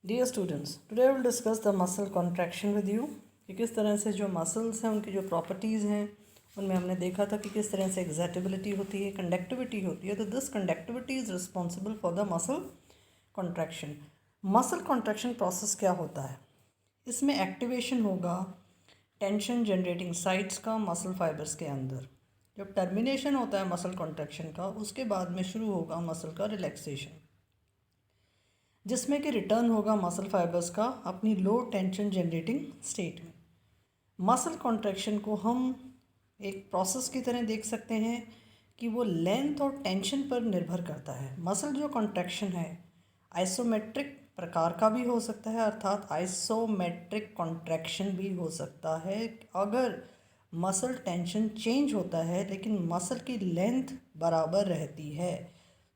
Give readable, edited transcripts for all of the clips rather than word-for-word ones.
Dear students, today will discuss the muscle contraction with you कि किस तरह से जो मसल्स हैं उनकी जो प्रॉपर्टीज़ हैं उनमें हमने देखा था कि किस तरह से एक्साइटेबिलिटी होती है, कंडक्टिविटी होती है। तो this conductivity is responsible for the muscle contraction. Muscle contraction process क्या होता है? इसमें एक्टिवेशन होगा टेंशन जनरेटिंग साइट्स का मसल फाइबर्स के अंदर। जब टर्मिनेशन होता है मसल कॉन्ट्रैक्शन का, उसके बाद में शुरू होगा मसल का रिलैक्सेशन, जिसमें कि रिटर्न होगा मसल फाइबर्स का अपनी लो टेंशन जनरेटिंग स्टेट में। मसल कॉन्ट्रैक्शन को हम एक प्रोसेस की तरह देख सकते हैं कि वो लेंथ और टेंशन पर निर्भर करता है। मसल जो कॉन्ट्रैक्शन है आइसोमेट्रिक प्रकार का भी हो सकता है, अर्थात आइसोमेट्रिक कॉन्ट्रैक्शन भी हो सकता है। अगर मसल टेंशन चेंज होता है लेकिन मसल की लेंथ बराबर रहती है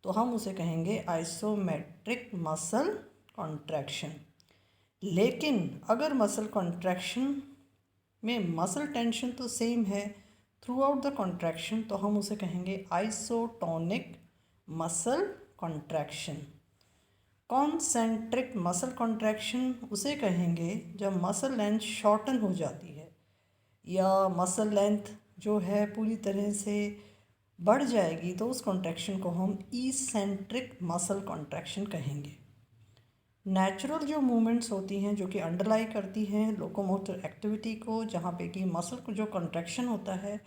तो हम उसे कहेंगे आइसोमेट्रिक मसल कॉन्ट्रैक्शन। लेकिन अगर मसल कॉन्ट्रैक्शन में मसल टेंशन तो सेम है थ्रू आउट द कॉन्ट्रैक्शन, तो हम उसे कहेंगे isotonic muscle contraction. Concentric muscle contraction उसे कहेंगे जब मसल लेंथ शॉर्टन हो जाती है या मसल लेंथ जो है पूरी तरह से बढ़ जाएगी, तो उस कॉन्ट्रैक्शन को हम इसेंट्रिक मसल कॉन्ट्रैक्शन कहेंगे। नेचुरल जो मूवमेंट्स होती हैं जो कि अंडरलाई करती हैं लोकोमोटर एक्टिविटी को, जहाँ पे कि मसल को जो कॉन्ट्रैक्शन होता है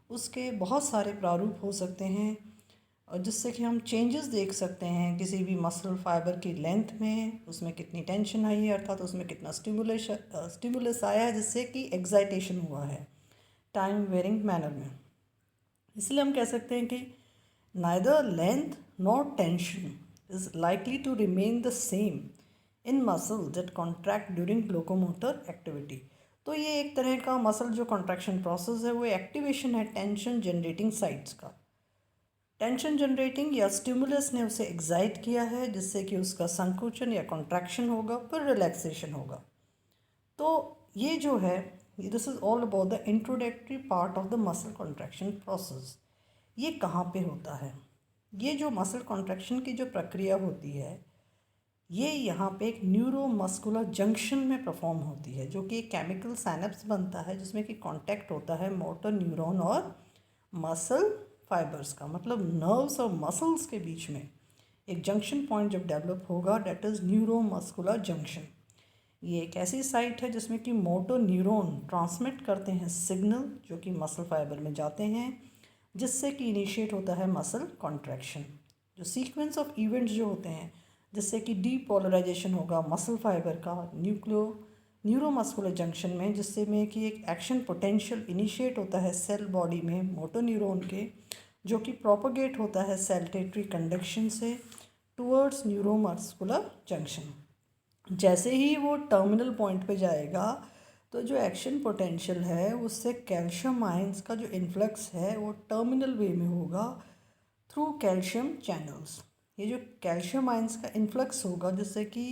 उसके बहुत सारे प्रारूप हो सकते हैं, और जिससे कि हम चेंजेस देख सकते हैं किसी भी मसल फाइबर की लेंथ में, उसमें कितनी टेंशन आई है, अर्थात उसमें कितना स्टिमुलस आया है जिससे कि एक्साइटेशन हुआ है टाइम वेरिंग मैनर में। इसलिए हम कह सकते हैं कि neither length nor tension is likely to remain the same in muscle that contract during locomotor activity. तो ये एक तरह का मसल जो कॉन्ट्रैक्शन प्रोसेस है वो एक्टिवेशन है टेंशन जनरेटिंग साइट्स का। टेंशन जनरेटिंग या स्टिमुलस ने उसे एक्साइट किया है जिससे कि उसका संकुचन या कॉन्ट्रैक्शन होगा, फिर रिलैक्सेशन होगा। तो ये जो है this is all about the introductory part of the muscle contraction process. ये कहाँ पे होता है? ये जो मसल कॉन्ट्रैक्शन की जो प्रक्रिया होती है ये यहाँ पे एक न्यूरोमस्कुलर जंक्शन में परफॉर्म होती है, जो कि एक केमिकल साइनेप्स बनता है जिसमें कि कांटेक्ट होता है मोटर न्यूरॉन और मसल फाइबर्स का, मतलब नर्व्स और मसल्स के बीच में एक जंक्शन पॉइंट जब डेवलप होगा, डेट इज़ न्यूरोमस्कुलर जंक्शन। ये एक ऐसी साइट है जिसमें कि मोटर न्यूरॉन ट्रांसमिट करते हैं सिग्नल जो कि मसल फाइबर में जाते हैं, जिससे कि इनिशिएट होता है मसल कॉन्ट्रैक्शन। जो सीक्वेंस ऑफ इवेंट्स जो होते हैं जिससे कि डीपोलराइजेशन होगा मसल फाइबर का न्यूरोमस्कुलर जंक्शन में, जिससे में कि एक एक्शन पोटेंशियल इनिशिएट होता है सेल बॉडी में मोटर न्यूरॉन के, जो कि प्रोपोगेट होता है सेल्टेटरी कंडक्शन से टूवर्ड्स न्यूरोमस्कुलर जंक्शन। जैसे ही वो टर्मिनल पॉइंट पे जाएगा तो जो एक्शन पोटेंशियल है उससे कैल्शियम आयंस का जो इन्फ्लक्स है वो टर्मिनल वे में होगा थ्रू कैल्शियम चैनल्स। ये जो कैल्शियम आयंस का इन्फ्लक्स होगा जिससे कि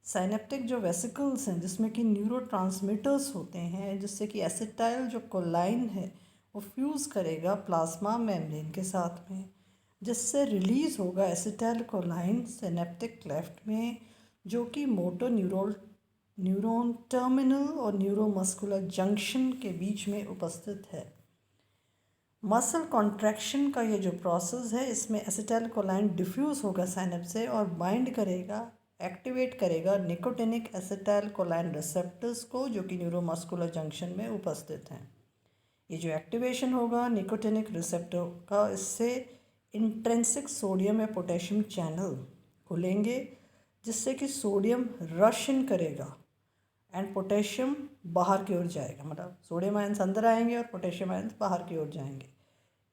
साइनेप्टिक जो वेसिकल्स हैं जिसमें कि न्यूरोट्रांसमीटर्स होते हैं, जिससे कि एसिटाइल जो कोलाइन है वो फ्यूज़ करेगा प्लाज्मा मेम्ब्रेन के साथ में, जिससे रिलीज़ होगा एसिटाइल कोलाइन सिनेप्टिक क्लेफ्ट में, जो कि मोटर न्यूरॉन टर्मिनल और न्यूरोमस्कुलर जंक्शन के बीच में उपस्थित है। मसल कॉन्ट्रैक्शन का ये जो प्रोसेस है इसमें एसिटाइलकोलाइन डिफ्यूज़ होगा साइनेप्स से और बाइंड करेगा, एक्टिवेट करेगा निकोटिनिक एसिटाइलकोलाइन रिसेप्टर्स को, जो कि न्यूरोमस्कुलर जंक्शन में उपस्थित हैं। ये जो एक्टिवेशन होगा निकोटिनिक रिसेप्टर का, इससे इंट्रिंसिक सोडियम या पोटेशियम चैनल खुलेंगे, जिससे कि सोडियम रश इन करेगा एंड पोटेशियम बाहर की ओर जाएगा, मतलब सोडियम आयंस अंदर आएंगे और पोटेशियम आयंस बाहर की ओर जाएंगे।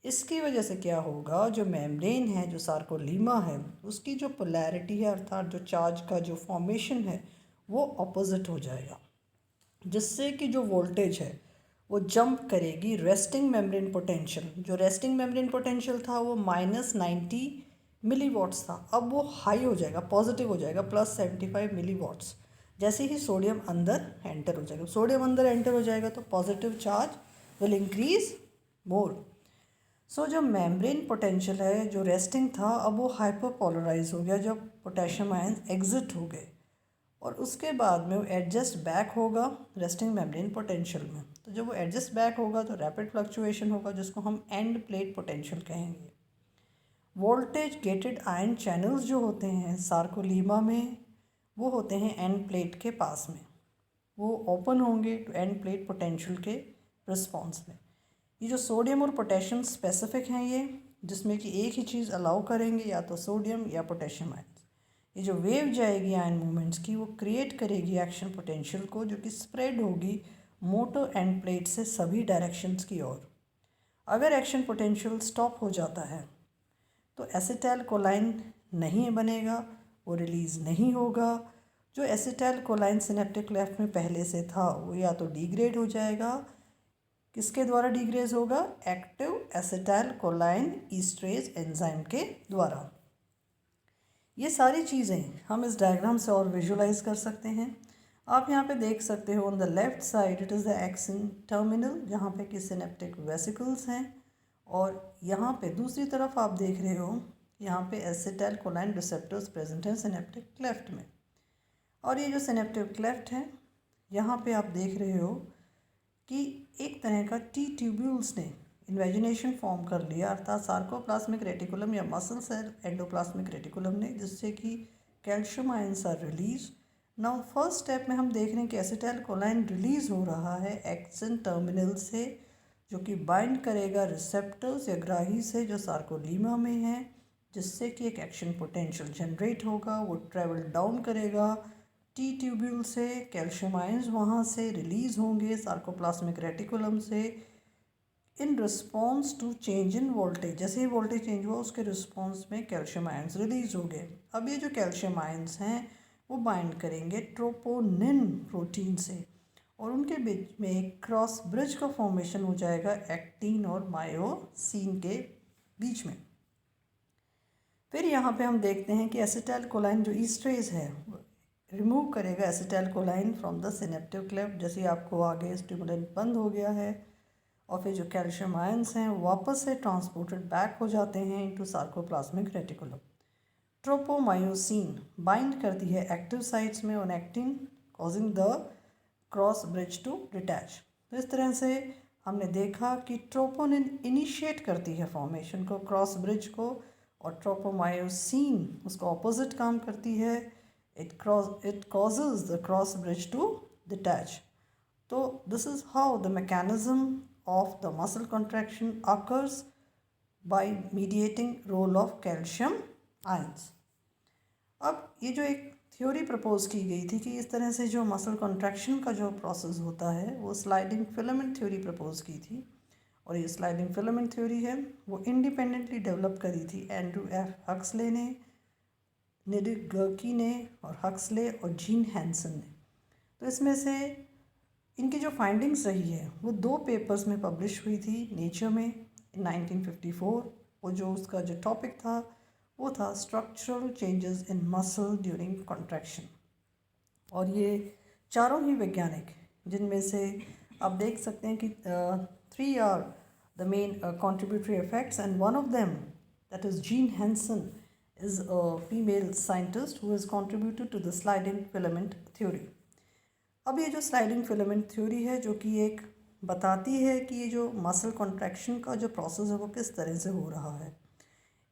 इसकी वजह से क्या होगा, जो मेम्ब्रेन है जो सार्कोलीमा है उसकी जो पोलैरिटी है अर्थात जो चार्ज का जो फॉर्मेशन है वो ऑपोजिट हो जाएगा, जिससे कि जो वोल्टेज है वो जंप करेगी रेस्टिंग मेम्ब्रेन पोटेंशियल। जो रेस्टिंग मेम्ब्रेन पोटेंशियल था वो -90 मिली वॉट्स था, अब वो हाई हो जाएगा, पॉजिटिव हो जाएगा +75 मिली वॉट्स। जैसे ही सोडियम अंदर एंटर हो जाएगा, सोडियम अंदर एंटर हो जाएगा तो positive charge will increase more. So जो मेम्ब्रेन पोटेंशियल है जो रेस्टिंग था अब वो हाइपरपोलराइज हो गया जब पोटेशियम आयन एग्जिट हो गए, और उसके बाद में वो एडजस्ट बैक होगा रेस्टिंग मेम्ब्रेन पोटेंशियल में। तो जब वो एडजस्ट बैक होगा तो रैपिड फ्लक्चुएशन होगा, जिसको हम एंड प्लेट पोटेंशियल कहेंगे। वोल्टेज गेटेड आयन चैनल्स जो होते हैं सार्कोलीमा में, वो होते हैं एंड प्लेट के पास में, वो ओपन होंगे टू एंड प्लेट पोटेंशियल के रिस्पॉन्स में। ये जो सोडियम और पोटेशियम स्पेसिफिक हैं, ये जिसमें कि एक ही चीज़ अलाउ करेंगे, या तो सोडियम या पोटेशियम आयन। ये जो वेव जाएगी आयन मूवमेंट्स की, वो क्रिएट करेगी एक्शन पोटेंशियल को, जो कि स्प्रेड होगी मोटर एंड प्लेट से सभी डायरेक्शंस की ओर। अगर एक्शन पोटेंशियल स्टॉप हो जाता है तो एसिटाइल कोलाइन नहीं बनेगा, वो रिलीज़ नहीं होगा। जो एसिटाइल कोलाइन सिनेप्टिक क्लेफ्ट में पहले से था वो या तो डिग्रेड हो जाएगा, किसके द्वारा डिग्रेड होगा? एक्टिव एसिटाइल कोलाइन ईस्ट्रेज एंजाइम के द्वारा। ये सारी चीज़ें हम इस डायग्राम से और विजुलाइज कर सकते हैं। आप यहाँ पे देख सकते हो on the left side it is the axon terminal, जहाँ पे कि सिनेप्टिक वेसिकल्स हैं, और यहाँ पे दूसरी तरफ आप देख रहे हो यहाँ पे एसिटाइल कोलाइन रिसेप्टर्स प्रेजेंट हैं सिनेप्टिक क्लेफ्ट में। और ये जो सिनेप्टिक क्लेफ्ट है, यहाँ पे आप देख रहे हो कि एक तरह का टी ट्यूब्यूल्स ने इन्वेजिनेशन फॉर्म कर लिया, अर्थात सार्कोप्लाज्मिक रेटिकुलम या मसल सेल एंडोप्लाज्मिक रेटिकुलम ने, जिससे कि calcium ions are release. Now first step में हम देख रहे हैं कि एसिटाइल कोलाइन रिलीज हो रहा है एक्सिन टर्मिनल से, जो कि बाइंड करेगा रिसेप्टर्स या ग्राही से जो सार्कोलीमा में है, जिससे कि एक एक्शन पोटेंशियल जनरेट होगा। वो ट्रेवल डाउन करेगा टी ट्यूब्यूल से, कैल्शियम आयंस वहाँ से रिलीज होंगे सार्कोप्लाज्मिक रेटिकुलम से in response to change in voltage. जैसे ही वोल्टेज चेंज हुआ उसके रिस्पॉन्स में कैल्शियम आयंस रिलीज हो गए। अब ये जो कैल्शियम आयंस हैं वो बाइंड करेंगे ट्रोपोनिन प्रोटीन से, और उनके बीच में एक क्रॉस ब्रिज का फॉर्मेशन हो जाएगा एक्टिन और मायोसिन के बीच में। फिर यहाँ पे हम देखते हैं कि एसिटाइल कोलाइन जो ईस्ट्रेज है रिमूव करेगा acetylcholine from the synaptic cleft. जैसे आपको आगे स्टिमुलेंट बंद हो गया है, और फिर जो कैल्शियम आयंस हैं वापस से ट्रांसपोर्टेड बैक हो जाते हैं into sarcoplasmic reticulum. Tropomyosin bind करती है एक्टिव साइट्स में on actin, causing the cross bridge to detach. तो इस तरह से हमने देखा कि ट्रोपोनिन इनिशिएट करती है फॉर्मेशन को, क्रॉस ब्रिज को, और ट्रोपोमायोसिन उसका ऑपोजिट काम करती है, it causes the cross bridge to detach. So this is how the mechanism of the muscle contraction occurs by mediating role of calcium ions. अब ये जो एक थ्योरी प्रपोज की गई थी कि इस तरह से जो मसल कॉन्ट्रैक्शन का जो प्रोसेस होता है वो स्लाइडिंग फिलामेंट थ्योरी प्रपोज की थी, और ये स्लाइडिंग फिलामेंट थ्योरी है वो इंडिपेंडेंटली डेवलप करी थी एंड्रू एफ हक्सले ने, निडिक गर्की ने, और हक्सले और जीन हैंसन ने। तो इसमें से इनकी जो फाइंडिंग्स रही है वो 2 पेपर्स में पब्लिश हुई थी नेचर में इन 1954, और जो उसका जो टॉपिक था वो था structural changes in muscle during contraction. और ये चारों ही वैज्ञानिक, जिनमें से आप देख सकते हैं कि 3 are the main contributory effects, and one of them, that is Jean Hansen, is a female scientist who has contributed to the sliding filament theory. अब ये जो स्लाइडिंग फिलामेंट थ्योरी है जो कि एक बताती है कि ये जो मसल कॉन्ट्रैक्शन का जो प्रोसेस है वो किस तरह से हो रहा है।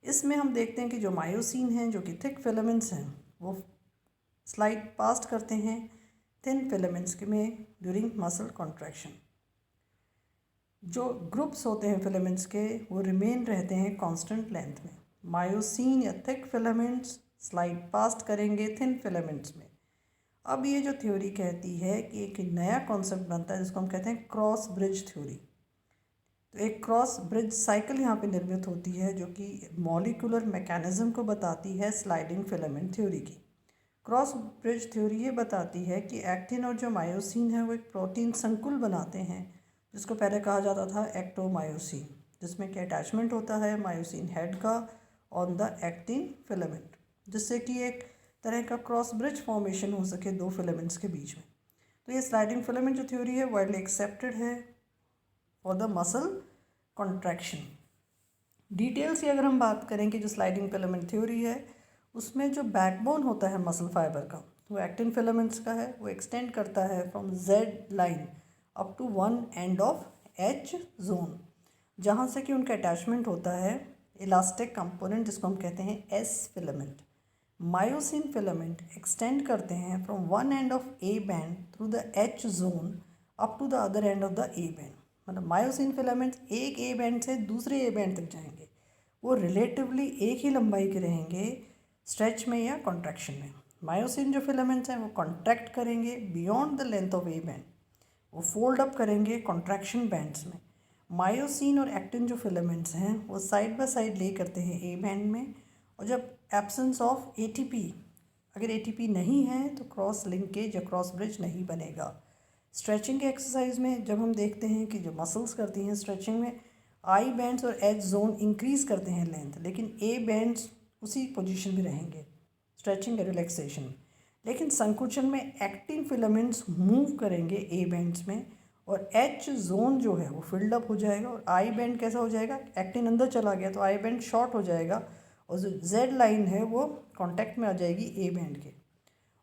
इसमें हम देखते हैं कि जो मायोसिन हैं जो कि थिक फिलामेंट्स हैं वो स्लाइड पास्ट करते हैं थिन फिलामेंट्स में ड्यूरिंग मसल कॉन्ट्रैक्शन। जो ग्रुप्स होते हैं फिलामेंट्स के वो रिमेन रहते हैं कांस्टेंट लेंथ में। मायोसिन या थिक फिलामेंट्स स्लाइड पास्ट करेंगे थिन फिलामेंट्स में। अब ये जो थ्योरी कहती है कि एक नया कॉन्सेप्ट बनता है जिसको हम कहते हैं क्रॉस ब्रिज थ्योरी। तो एक क्रॉस ब्रिज साइकिल यहाँ पे निर्मित होती है जो कि मॉलिक्यूलर मैकेनिज्म को बताती है स्लाइडिंग फिलामेंट थ्योरी की। क्रॉस ब्रिज थ्योरी ये बताती है कि एक्टिन और जो मायोसिन है वो एक प्रोटीन संकुल बनाते हैं, जिसको पहले कहा जाता था एक्टोमायोसिन, जिसमें कि अटैचमेंट होता है मायोसिन हेड का ऑन द एक्टिन फिलामेंट, जिससे कि एक तरह का क्रॉस ब्रिज फॉर्मेशन हो सके 2 फिलामेंट्स के बीच में। तो ये स्लाइडिंग फिलामेंट जो थ्योरी है वाइडली एक्सेप्टेड है for the muscle contraction. Details की अगर हम बात करें कि जो स्लाइडिंग फिलामेंट थ्योरी है उसमें जो बैकबोन होता है मसल फाइबर का वो एक्टिन फिलामेंट्स का है, वो एक्सटेंड करता है from Z line up to one end of H zone, जहाँ से कि उनका अटैचमेंट होता है इलास्टिक कंपोनेंट जिसको हम कहते हैं S filament. Myosin filament extend करते हैं from one end of A band through the H zone up to the other end of the A band. मतलब मायोसिन फिलामेंट्स एक ए बैंड से दूसरे ए बैंड तक जाएंगे, वो रिलेटिवली एक ही लंबाई के रहेंगे स्ट्रेच में या कॉन्ट्रैक्शन में। मायोसिन जो फिलामेंट्स हैं वो कॉन्ट्रैक्ट करेंगे beyond the length of A band, वो फोल्ड अप करेंगे कॉन्ट्रैक्शन बैंड्स में। मायोसिन और एक्टिन जो फिलामेंट्स हैं वो साइड बाय साइड ले करते हैं ए बैंड में, और जब एब्सेंस ऑफ एटीपी, अगर एटीपी नहीं है तो क्रॉस लिंकेज या क्रॉस ब्रिज नहीं बनेगा। स्ट्रेचिंग के एक्सरसाइज में जब हम देखते हैं कि जो मसल्स करती हैं स्ट्रेचिंग में, आई बैंड्स और एच जोन इंक्रीज करते हैं लेंथ, लेकिन ए बैंड्स उसी पोजीशन में रहेंगे स्ट्रेचिंग या रिलैक्सेशन में। लेकिन संकुचन में एक्टिन फिलामेंट्स मूव करेंगे ए बैंड्स में, और एच जोन जो है वो फिल्ड अप हो जाएगा, और आई बैंड कैसा हो जाएगा, एक्टिन अंदर चला गया तो आई बैंड शॉर्ट हो जाएगा, और जो जेड लाइन है वो कांटेक्ट में आ जाएगी ए बैंड के।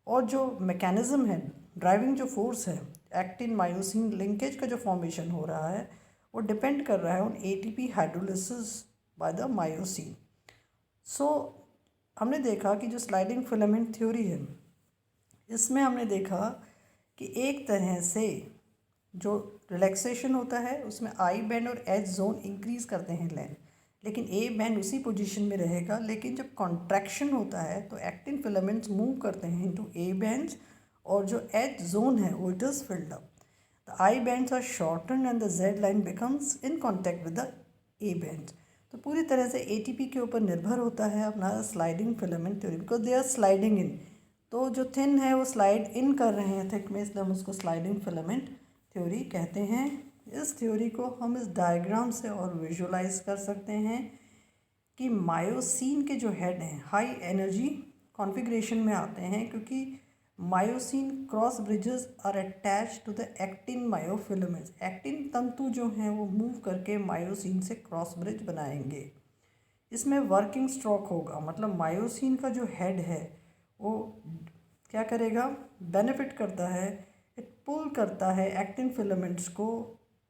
और जो मैकेनिज्म है, ड्राइविंग जो फोर्स है, एक्टिन मायोसिन लिंकेज का जो फॉर्मेशन हो रहा है वो डिपेंड कर रहा है on ATP hydrolysis by the myosin. So हमने देखा कि जो स्लाइडिंग फिलामेंट थ्योरी है इसमें हमने देखा कि एक तरह से जो रिलैक्सेशन होता है उसमें आई बैंड और एच जोन इंक्रीज करते हैं लेंथ, लेकिन ए बैंड उसी पोजीशन में रहेगा। लेकिन जब कॉन्ट्रैक्शन होता है तो एक्टिन फिलामेंट्स मूव करते हैं इनटू ए बैंड्स, और जो एच जोन है वो it is filled up. The I bands are shorten and the Z line becomes in contact with the A bands. तो पूरी तरह से एटीपी के ऊपर निर्भर होता है अपना sliding filament theory, because they are sliding in. तो जो थिन है वो स्लाइड इन कर रहे हैं थिक में, इसलिए हम उसको स्लाइडिंग फिलामेंट थ्योरी कहते हैं। इस थ्योरी को हम इस डायग्राम से और विजुलाइज कर सकते हैं कि मायोसिन के जो हेड हैं हाई एनर्जी कॉन्फ़िगरेशन में आते हैं, क्योंकि myosin cross bridges are attach to the actin myofilaments. Actin तंतु जो हैं वो मूव करके मायोसिन से क्रॉस ब्रिज बनाएंगे। इसमें वर्किंग स्ट्रोक होगा, मतलब मायोसिन का जो हेड है वो क्या करेगा, बेनिफिट करता है, इट पुल करता है एक्टिन फिलामेंट्स को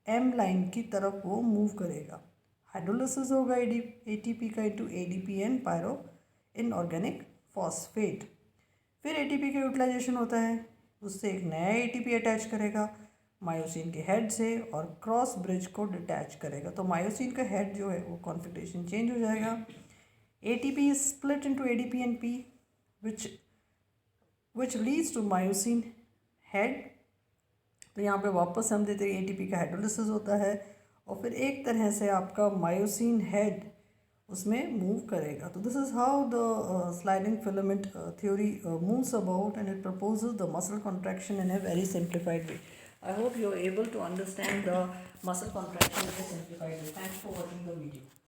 एम लाइन की तरफ वो मूव करेगा। हाइड्रोलिसिस होगा एटीपी का into ADP and pyro inorganic phosphate. फिर एटीपी का यूटिलाइजेशन होता है, उससे एक नया एटीपी अटैच करेगा मायोसिन के हेड से और क्रॉस ब्रिज को डिटैच करेगा। तो मायोसिन का हेड जो है वो कॉन्फ़िगरेशन चेंज हो जाएगा। ATP is split into ADP and P which leads to myosin head. तो यहाँ पे वापस हम देते हैं एटीपी का हाइड्रोलिसिस होता है, और फिर एक तरह से आपका मायोसिन हेड उसमें मूव करेगा। तो this is how the sliding filament theory moves about, and it proposes the muscle contraction in a very simplified way. I hope you are able to understand the muscle contraction in a simplified way. Thanks for watching the video.